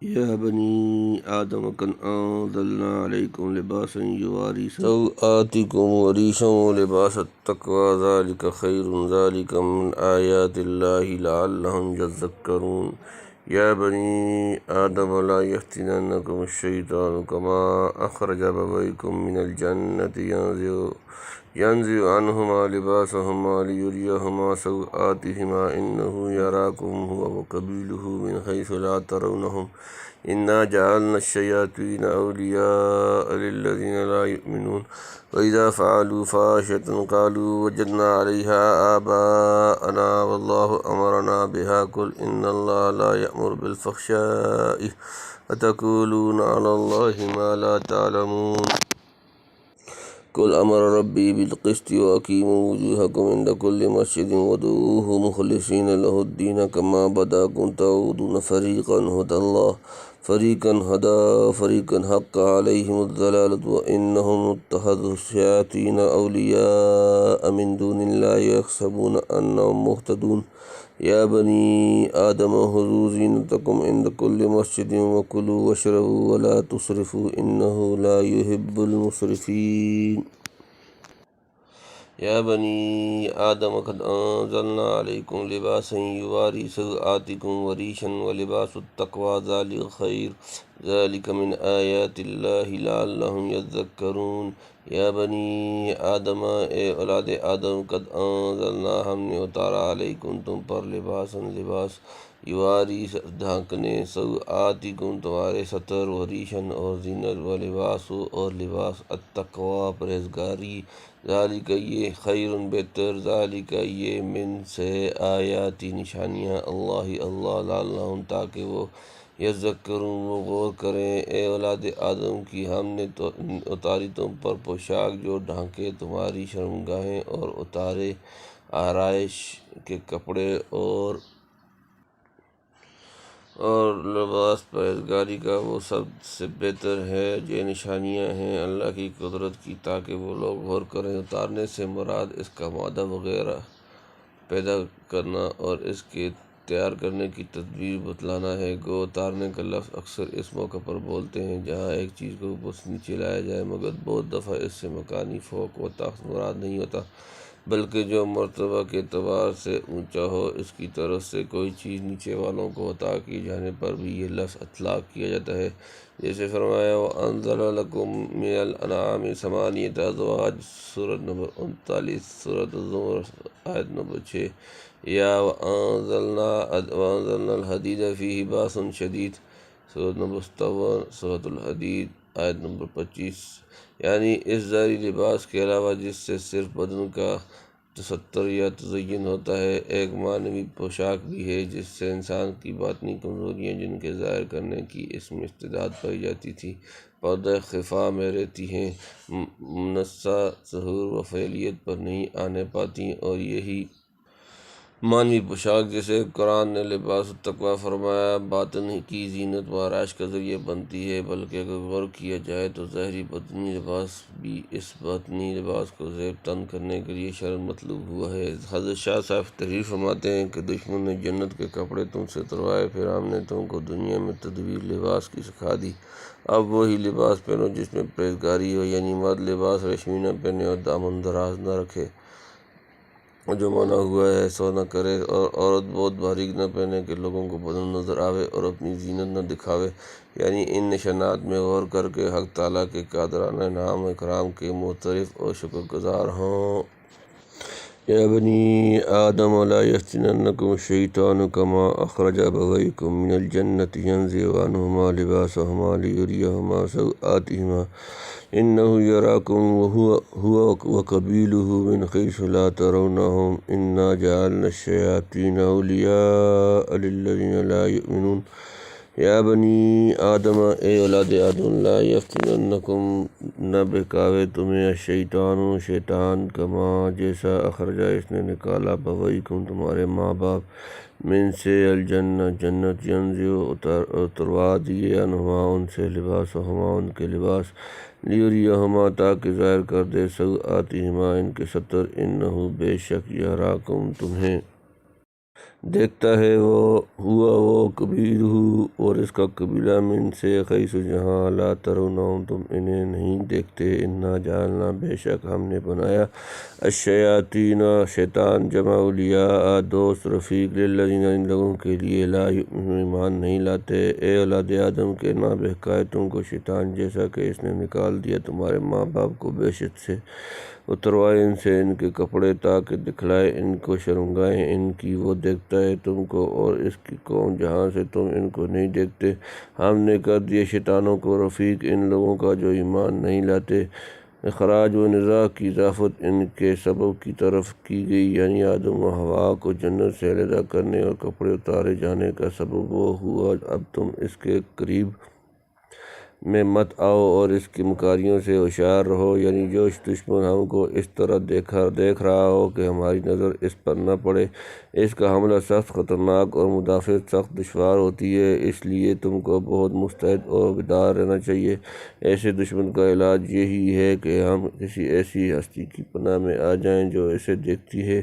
يا بني آدم قد أنزلنا عليكم لباسا يواري سوآتكم وريشا ولباس التقوى ذلك خير ذلك من آيات الله لعلهم يذكرون يا بني آدم لا يفتننكم الشيطان كما أخرج أبويكم من الجنة ينزع عنهما لباسهما ليريهما سوآتهما إنه يراكم هو وقبيله من حيث لا ترونهم إنا جعلنا الشياطين أولياء للذين لا يؤمنون وإذا فعلوا فاحشة قالوا وجدنا عليها آباءنا والله أمرنا بها قل إن الله لا يأمر بالفحشاء أتقولون على الله ما لا تعلمون قل أمر ربي بالقسط وأقيموا وجوهكم عند كل مسجد وادعوه مخلصين له الدين كما بدأكم تعودون فريقا هدى فريقا حق عليهم الضلالة وإنهم اتخذوا الشياطين أولياء من دون الله يحسبون أنهم مهتدون يا بني آدم خذوا زينتكم عند كل مسجد وكلوا واشربوا ولا تسرفوا إنه لا يحب المسرفين يا بني آدم قد أنزلنا عليكم لباسا يواري سوآتكم وريشا ولباس التقوى ذلك خير ذلك من آيات الله لعلهم يذكرون یا بنی آدم اے اولاد آدم قد انزلنا ہم نے اتارا علیکم تم پر لباس یواری ڈھانکنے سوآتکم تمہارے ستر وریشن اور زینت و لباس اور لباس التقوی پرہیزگاری ذالک یہ خیر بہتر ذالک یہ من سے آیاتی نشانیاں اللہ لعلہم تاکہ وہ یذکرون وہ غور کریں اے اولاد آدم کی ہم نے تو اتاری تم پر پوشاک جو ڈھانکے تمہاری شرمگاہیں اور اتارے آرائش کے کپڑے اور لباس پرہیزگاری کا وہ سب سے بہتر ہے یہ نشانیاں ہیں اللہ کی قدرت کی تاکہ وہ لوگ غور کریں اتارنے سے مراد اس کا مادہ وغیرہ پیدا کرنا اور اس کے تیار کرنے کی تدبیر بتلانا ہے گو اتارنے کا لفظ اکثر اس موقع پر بولتے ہیں جہاں ایک چیز کو اوپر سے نیچے لایا جائے مگر بہت دفعہ اس سے مکانی فوق و تحت مراد نہیں ہوتا بلکہ جو مرتبہ کے اعتبار سے اونچا ہو اس کی طرف سے کوئی چیز نیچے والوں کو عطا کی جانے پر بھی یہ لفظ اطلاق کیا جاتا ہے جیسے فرمایا وَأَنزَلَ لَكُم مِّنَ الْأَنْعَامِ ثَمَانِيَةَ أَزْوَاجٍ سورۃ نمبر 39 سورۃ الزمر آیت نمبر 6 یا وَأَنزَلْنَا الْحَدِيدَ فِيهِ بَأْسٌ شَدِيدٌ سورۃ نمبر 57 سورۃ الحدید آیت نمبر 25 یعنی اس ظاہری لباس کے علاوہ جس سے صرف بدن کا تستر یا تزین ہوتا ہے ایک معنوی پوشاک بھی ہے جس سے انسان کی باطنی کمزوریاں جن کے ظاہر کرنے کی اس میں استعداد پائی جاتی تھی پردہ خفا میں رہتی ہیں منصہ ظہور و فعلیت پر نہیں آنے پاتی اور یہی معنوی پوشاک جسے قرآن نے لباس التقوی فرمایا باطن کی زینت و آرائش کا ذریعہ بنتی ہے بلکہ اگر غور کیا جائے تو ظاہری بدنی لباس بھی اس باطنی لباس کو زیب تن کرنے کے لیے شرعاً مطلوب ہوا ہے حضرت شاہ صاحب تحریر فرماتے ہیں کہ دشمن نے جنت کے کپڑے تم سے اتروائے پھر ہم نے تم کو دنیا میں تدبیر لباس کی سکھا دی اب وہی لباس پہنو جس میں پرہیزگاری ہو یعنی مرد لباس ریشمی نہ پہنے اور دامن دراز نہ رکھے جو منع ہوا ہے سو نہ کرے اور عورت بہت باریک نہ پہنے کہ لوگوں کو بدن نظر آوے اور اپنی زینت نہ دکھاوے یعنی ان نشانات میں غور کر کے حق تعالیٰ کے قادرانہ انعام و اکرام کے معترف اور شکر گزار ہوں یا بنی آدم لا یفتننکم الشیطان کما اخرج ابویکم من الجنة ينزع عنہما لباسہما لیریہما سوآتہما إنه يراكم هو وقبيله من حيث لا ترونهم إنا جعلنا الشياطين أولياء للذين لا يؤمنون یا بنی آدم اے اولاد آدم لا یفتننکم نہ بہکاوے تمہیں شیطان کما جیسا اخرجہ اس نے نکالا بویکم تمہارے ماں باپ من سے الجنہ جنت ینزع اتروا دیے انہما ان سے لباسہما ان کے لباس لیریہما تاکہ ظاہر کر دے سوآتہما ان کے ستر انہ بے شک یراکم تمہیں دیکھتا ہے وہ ہوا وہ کبیر ہو اور اس کا قبیلہ من سے خیس جہاں لا ترونہم تم انہیں نہیں دیکھتے انا جعلنا بے شک ہم نے بنایا الشیاطین شیطان جمع اولیاء دوست رفیق للذین ان لوگوں کے لیے لا یؤمنون ایمان نہیں لاتے اے اولاد آدم کے نہ بہکائے تم کو شیطان جیسا کہ اس نے نکال دیا تمہارے ماں باپ کو بحثت سے اتروائے ان سے ان کے کپڑے تاکہ دکھلائے ان کو شرمگاہیں ان کی وہ دیکھتا ہے تم کو اور اس کی قوم جہاں سے تم ان کو نہیں دیکھتے ہم نے کر دیے شیطانوں کو رفیق ان لوگوں کا جو ایمان نہیں لاتے اخراج و نزاع کی اضافت ان کے سبب کی طرف کی گئی یعنی آدم و حوا کو جنت سے علیحدہ کرنے اور کپڑے اتارے جانے کا سبب وہ ہوا اب تم اس کے قریب میں مت آؤ اور اس کی مکاریوں سے ہوشیار رہو یعنی جو دشمن ہم کو اس طرح دیکھ رہا ہو کہ ہماری نظر اس پر نہ پڑے اس کا حملہ سخت خطرناک اور مدافعت سخت دشوار ہوتی ہے اس لیے تم کو بہت مستعد اور بیدار رہنا چاہیے ایسے دشمن کا علاج یہی ہے کہ ہم کسی ایسی ہستی کی پناہ میں آ جائیں جو اسے دیکھتی ہے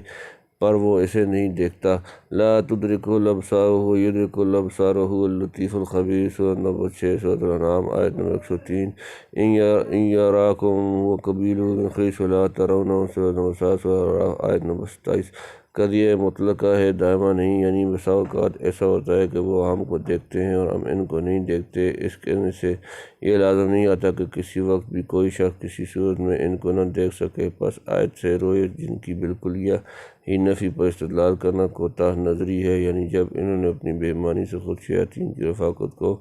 پر وہ اسے نہیں دیکھتا لا تدرکہ الابصار وہو یدرک الابصار وہو اللطیف الخبیر سورۃ نمبر 6 سورۃ الانعام آیت نمبر 103 ان یراکم وقبیلہ من حیث لا ترونہم سورۃ نمبر 7 سورۃ الاعراف آیت نمبر 27 قضیہ مطلقہ ہے دائمہ نہیں یعنی بسا اوقات ایسا ہوتا ہے کہ وہ ہم کو دیکھتے ہیں اور ہم ان کو نہیں دیکھتے اس کہنے سے یہ لازم نہیں آتا کہ کسی وقت بھی کوئی شخص کسی صورت میں ان کو نہ دیکھ سکے پس آیت سے روئے جن کی بالکل ہی نفی پر استدلال کرنا کوتاہ نظری ہے یعنی جب انہوں نے اپنی بے ایمانی سے خود شیاطین کی رفاقت کو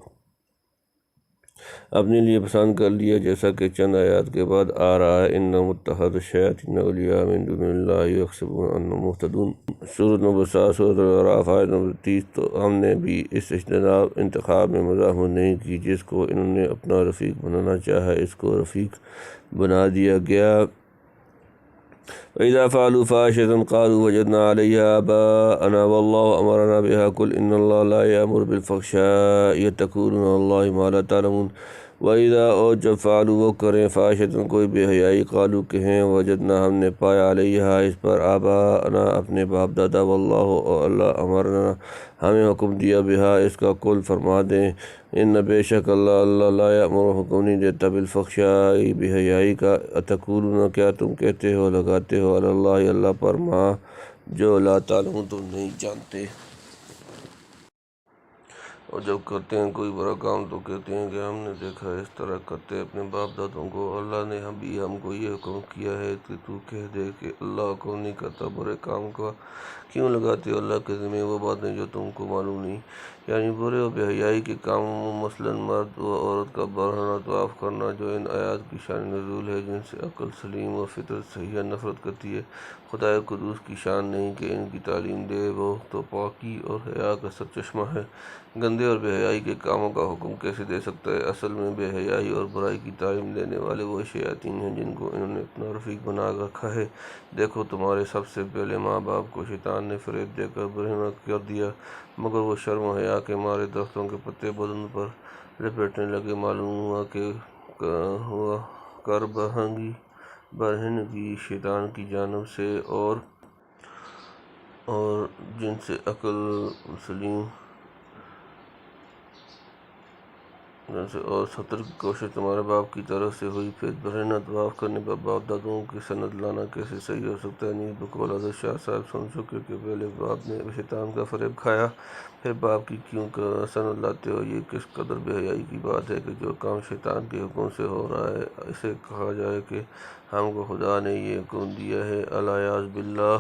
اپنے لیے پسند کر لیا جیسا کہ چند آیات کے بعد آ رہا ہے انہم اتخذوا الشیاطین اولیاء من دون اللہ یحسبون انہم مہتدون سورۃ نمبر 7 سورۃ الاعراف آیت نمبر 30 تو ہم نے بھی اس انتخاب میں مزاحمت نہیں کی جس کو انہوں نے اپنا رفیق بنانا چاہا اس کو رفیق بنا دیا گیا وَإِذَا فَعَلُوا فَاحِشَةً قَالُوا وَجَدْنَا عَلَيْهَا آبَاءَنَا وَاللَّهُ أَمَرَنَا بِهَا قُلْ إِنَّ اللَّهَ لَا يَأْمُرُ بِالْفَحْشَاءِ تَقُولُونَ عَلَى اللَّهِ مَا لَا تَعْلَمُونَ وَإِذَا اور جب فعلوا وہ کریں فاحشةً کوئی بے حیائی قالوا کہیں وجدنا ہم نے پایا علیہا اس پر آباءنا اپنے باپ دادا واللہ اور اللہ امرنا ہمیں حکم دیا بہا اس کا قل فرما دیں ان بے شک اللہ لا یأمر حکم نہیں دیتا بالفحشاء بے حیائی کا اتقولون کیا تم کہتے ہو لگاتے ہو علی اللہ اللہ پر ما جو لا تعلمون تم نہیں جانتے اور جب کرتے ہیں کوئی برا کام تو کہتے ہیں کہ ہم نے دیکھا اس طرح کرتے اپنے باپ دادوں کو اللہ نے ہم کو یہ حکم کیا ہے کہ تو کہہ دے کہ اللہ حکم نہیں کرتا برے کام کا کیوں لگاتے ہو اللہ کے ذمہ وہ باتیں جو تم کو معلوم نہیں یعنی برے و بے حیائی کے کاموں میں مثلاً مرد و عورت کا برہنہ طواف کرنا جو ان آیات کی شان نزول ہے جن سے عقل سلیم و فطرت صحیحہ نفرت کرتی ہے خدائے قدوس کی شان نہیں کہ ان کی تعلیم دے وہ تو پاکی اور حیا کا سرچشمہ ہے گندے اور بے حیائی کے کاموں کا حکم کیسے دے سکتا ہے اصل میں بے حیائی اور برائی کی تعلیم دینے والے وہ شیاطین ہیں جن کو انہوں نے اپنا رفیق بنا رکھا ہے دیکھو تمہارے سب سے پہلے ماں باپ کو شیطان نے فریب دے کر برہنہ کر دیا مگر وہ شرم و حیا کے مارے درختوں کے پتے بدن پر لپیٹنے لگے معلوم ہوا کہ کر برہنگی شیطان کی جانب سے اور جن سے عقل سلیم اور سطر کی کوشش تمہارے باپ کی طرف سے ہوئی پھر برہنہ طواف کرنے پر باپ دادوں کی سند لانا کیسے صحیح ہو سکتا ہے نیز بقول حضرت شاہ صاحب سن چکے کہ پہلے باپ نے شیطان کا فریب کھایا پھر باپ کی کیوں سند لاتے ہو یہ کس قدر بے حیائی کی بات ہے کہ جو کام شیطان کے حکم سے ہو رہا ہے اسے کہا جائے کہ ہم کو خدا نے یہ حکم دیا ہے الیاذ باللہ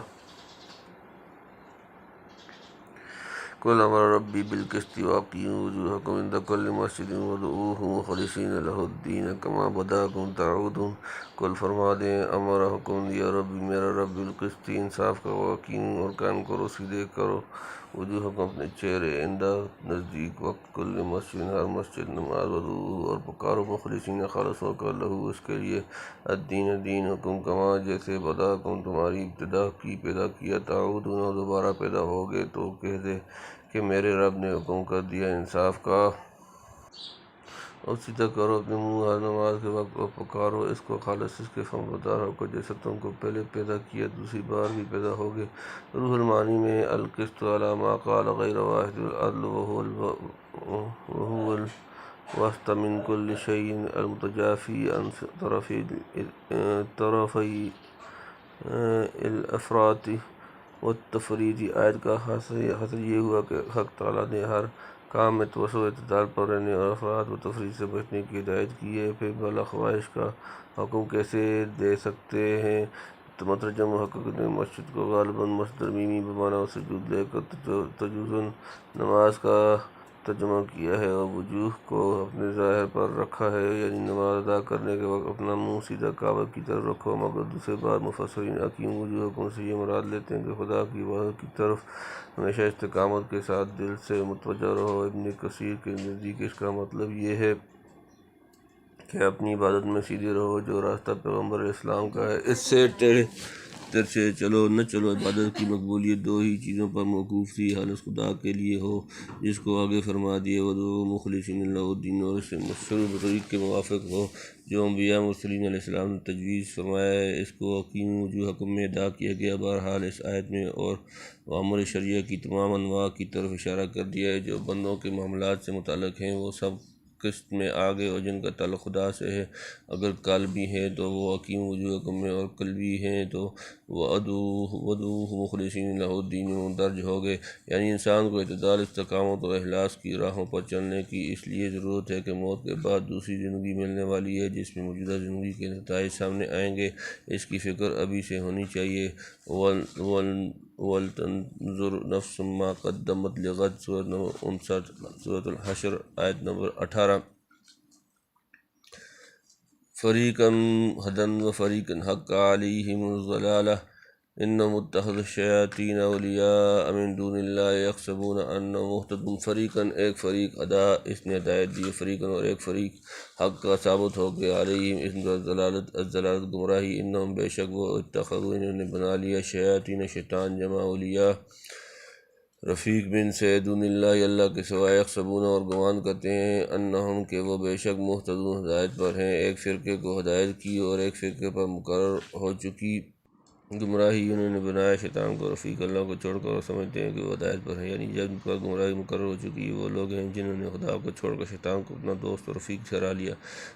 قل امر ربی بالقسط واقیموا وجوہکم عند کل مسجد وادعوہ مخلصین لہ الدین کما بداکم تعودون قل فرما دیں امر حکم دیا ربی میرا رب بالقسط انصاف کا واقیموا اور قائم کرو سیدھے کرو وجوہکم اپنے چہرے عند نزدیک وقت کل مسجد ہر مسجد نماز وادعوہ اور پکارو مخلصین خالص ہو کر لہو اس کے لیے الدین دین حکم کما جیسے بداکم تمہاری ابتدا کی پیدا کیا تعودون اور دوبارہ پیدا ہوگے تو کہہ دے کہ میرے رب نے حکم کر دیا انصاف کا اور سیدھا کرو اپنے منہ ہر نماز کے وقت اور پکارو اس کو خالص اس کے فرمانبردار ہو کر جیسا تم کو پہلے پیدا کیا دوسری بار بھی پیدا ہوگے۔ روح المعانی میں القسط علی ما قال غیر واحد العدل وهو الوسط من كل شيء المتجافی عن طرفی الافراط والتفریط۔ آیت کا حاصل یہ ہوا کہ حق تعالیٰ نے ہر کام میں توسع و اعتدال پر رہنے اور افراط و تفریط سے بچنے کی ہدایت کی ہے۔ پھر بلا خواہش کا حکم کیسے دے سکتے ہیں؟ مترجم محقق نے مسجد کو غالباً مصدر میمی بمعنی سجود لے کر تجوزاً نماز کا ترجمہ کیا ہے اور وجوہ کو اپنے ظاہر پر رکھا ہے، یعنی نماز ادا کرنے کے وقت اپنا منہ سیدھا کعبہ کی طرف رکھو۔ مگر دوسرے بار مفسرین اقیم وجوہکم سے یہ مراد لیتے ہیں کہ خدا کی عبادت کی طرف ہمیشہ استقامت کے ساتھ دل سے متوجہ رہو۔ ابن کثیر کے نزدیک اس کا مطلب یہ ہے کہ اپنی عبادت میں سیدھے رہو جو راستہ پیغمبر علیہ السلام کا ہے، اس سے ٹیڑھے سے چلو نہ چلو۔ عبادت کی مقبولیت دو ہی چیزوں پر موقوف تھی، خالص خدا کے لیے ہو جس کو آگے فرما دیا وَادْعُوهُ مُخْلِصِينَ لَهُ الدِّينَ، اور اس سے مشروع طریق کے موافق ہو جو انبیاء مرسلین علیہ السلام نے تجویز فرمایا ہے۔ اس کو اقیموا وجوہکم میں ادا کیا گیا۔ بہرحال اس آیت میں اور امور شرعیہ کی تمام انواع کی طرف اشارہ کر دیا ہے جو بندوں کے معاملات سے متعلق ہیں، وہ سب قسط میں آگے اور جن کا تعلق خدا سے ہے۔ اگر قلبی ہیں تو وہ اقیموا وجوہکم میں، اور قلبی ہیں تو وَادْعُوهُ مُخْلِصِينَ لَهُ الدِّينَ درج ہو گئے، یعنی انسان کو اعتدال، استقامت اور اخلاص کی راہوں پر چلنے کی اس لیے ضرورت ہے کہ موت کے بعد دوسری زندگی ملنے والی ہے جس میں موجودہ زندگی کے نتائج سامنے آئیں گے، اس کی فکر ابھی سے ہونی چاہیے۔ وَلْتَنظُرْ نَفْسٌ مَّا قَدَّمَتْ لِغَدٍ، سورۃ نمبر 59، سورۃ الحشر آیت نمبر 18۔ فَرِيقًا هَدَىٰ وَفَرِيقًا حَقَّ عَلَيْهِمُ الضَّلَالَةُ إِنَّهُمُ اتَّخَذُوا الشَّيَاطِينَ أَوْلِيَاءَ مِن دُونِ اللَّهِ يَحْسَبُونَ أَنَّهُمْ مُهْتَدُونَ۔ فریقاً ایک فریق ادا، اس نے ہدایت دی، فریقاً اور ایک فریق حق کا ثابت ہو گیا، علیہم اس پر الضلالۃ گمراہی، انہم بے شک وہ اتخذوا انہوں نے بنا لیا، شیاطین شیطان جمع اولیاء رفیق من سے دون اللہ اللہ کے سوائے، یحسبون اور گمان کرتے ہیں انہم کہ وہ بے شک مہتدون ہدایت پر ہیں۔ ایک فرقے کو ہدایت کی اور ایک فرقے پر مقرر ہو چکی گمراہی انہوں نے بنایا شیطان کو رفیق اللہ کو چھوڑ کر، اور سمجھتے ہیں کہ وہ ہدایت پر ہیں، یعنی جن پر گمراہی مقرر ہو چکی ہے وہ لوگ ہیں جنہوں نے خدا کو چھوڑ کر شیطان کو اپنا دوست اور رفیق ٹھہرا لیا۔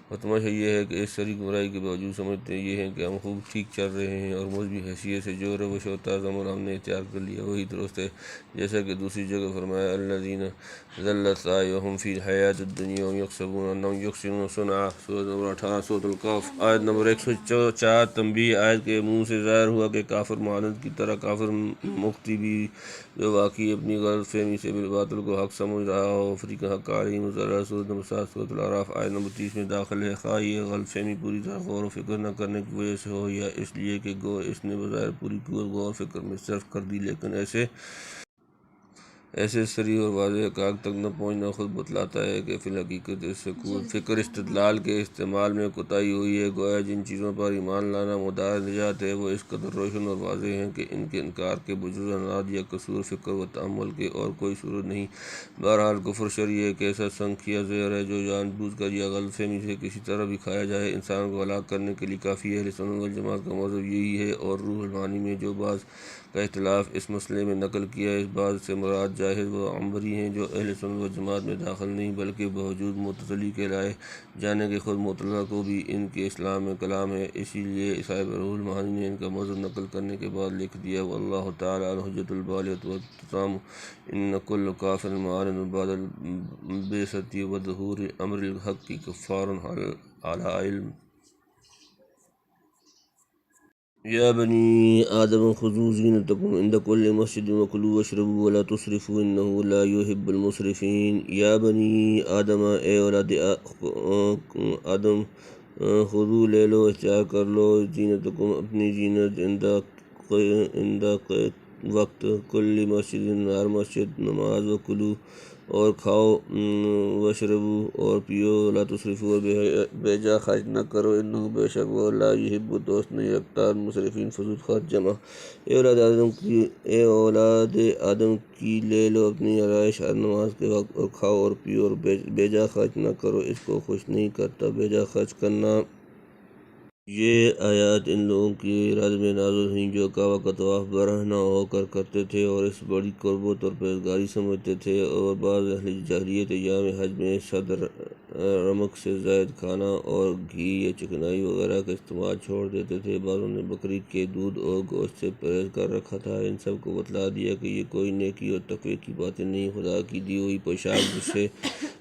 اور تماشا یہ ہے کہ اس ساری گمراہی کے باوجود سمجھتے یہ ہیں کہ ہم خوب ٹھیک چل رہے ہیں، اور مذہبی حیثیت سے جو روش و طرز عمل ہم نے اختیار کر لیا وہی درست ہے، جیسا کہ دوسری جگہ فرمایا الذین ضلت سعیہم فی الحیاۃ الدنیا وہم یحسبون انہم یحسنون صنعا، سورۃ نمبر 18، سورۃ الکہف آیت نمبر 104۔ تنبیہ، آیت کے منہ سے ظاہر ہوا کہ کافر معاند کی طرح کافر مختی بھی جو واقعی اپنی غلط فہمی سے بالباطل کو حق سمجھ رہا ہو، فریقاً حق علیہم الضلالۃ، سورۃ نمبر 7، سورۃ الاعراف آیت نمبر 30 میں داخل ہے، خواہ یہ غلط فہمی پوری طرح غور و فکر نہ کرنے کی وجہ سے ہو یا اس لیے کہ گو اس نے بظاہر پوری قوت غور و فکر میں صرف کر دی، لیکن ایسے صریح اور واضح حقائق تک نہ پہنچنا خود بتلاتا ہے کہ فی الحقیقت اس سے قوت فکر استدلال کے استعمال میں کوتاہی ہوئی ہے۔ گویا جن چیزوں پر ایمان لانا مدعا نجات ہے وہ اس قدر روشن اور واضح ہیں کہ ان کے انکار کے بجز عناد یا قصور فکر و تأمل کے اور کوئی صورت نہیں۔ بہرحال کفر شرعی ایک ایسا سنگ یا زہر ہے جو جان بوجھ کر یا غلط فہمی سے کسی طرح بھی کھایا جائے انسان کو ہلاک کرنے کے لیے کافی ہے۔ اہل سنت والجماعت کا مذہب یہی ہے، اور روح المعانی میں جو بعض کا اختلاف اس مسئلے میں نقل کیا ہے، اس بعض سے مراد جاہز و عنبری ہیں جو اہل سنت والجماعت میں داخل نہیں بلکہ بوجود معتزلی کہلائے جانے کے خود معتزلہ کو بھی ان کے اسلام میں کلام ہے، اسی لیے صاحب روح المعانی نے ان کا مذہب نقل کرنے کے بعد لکھ دیا واللہ تعالی الحجۃ البالغۃ والتمام ان کل کافر معارض بعد البعثۃ وظہور امر الحق کفار علی علم۔ یا بنی آدم خذوا زینتکم عند کل مسجد وکلوا واشربوا ولا تسرفوا انہ لا یحب المسرفین۔ یا بنی آدم اے اولاد آدم، خذوا لے لو، اختیار کر لو، زینتکم اپنی زینت، عند وقت کل مسجد ہر مسجد، نماز، وکلوا اور کھاؤ وشربو اور پیو، لا تسرفو اور بے جا خرچ نہ کرو، انہو بے شک وہ لا یحب دوست نہیں رکھتا المسرفین فضول خرچ جمع۔ اے اولاد آدم کی لے لو اپنی آرائش نماز کے وقت، اور کھاؤ اور پیو اور بے جا خرچ نہ کرو، اس کو خوش نہیں کرتا بے جا خرچ کرنا۔ یہ آیات ان لوگوں کی رد میں نازل ہوئیں جو کعبہ کا طواف برہنہ ہو کر کرتے تھے اور اس بڑی قربت اور پرہیزگاری سمجھتے تھے، اور بعض اہل جاہلیت ایام حج میں صدر رمق سے زائد کھانا اور گھی یا چکنائی وغیرہ کا استعمال چھوڑ دیتے تھے۔ بعضوں نے بکری کے دودھ اور گوشت سے پرہیز کر رکھا تھا۔ ان سب کو بتلا دیا کہ یہ کوئی نیکی اور تقوی کی باتیں نہیں، خدا کی دی ہوئی پوشاک جس سے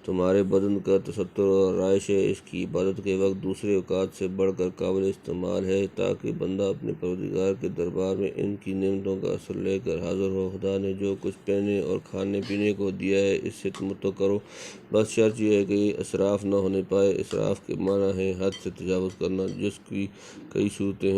تمہارے بدن کا تستر اور آرائش ہے، اس کی عبادت کے وقت دوسرے اوقات سے بڑھ کر قابل استعمال ہے تاکہ بندہ اپنے پروردگار کے دربار میں ان کی نعمتوں کا اثر لے کر حاضر ہو۔ خدا نے جو کچھ پہننے اور کھانے پینے کو دیا ہے اس سے تمتع کرو، بس شرط یہ ہے کہ اسراف نہ ہونے پائے۔ اسراف کے معنی ہے حد سے تجاوز کرنا، جس کی کئی صورتیں ہیں۔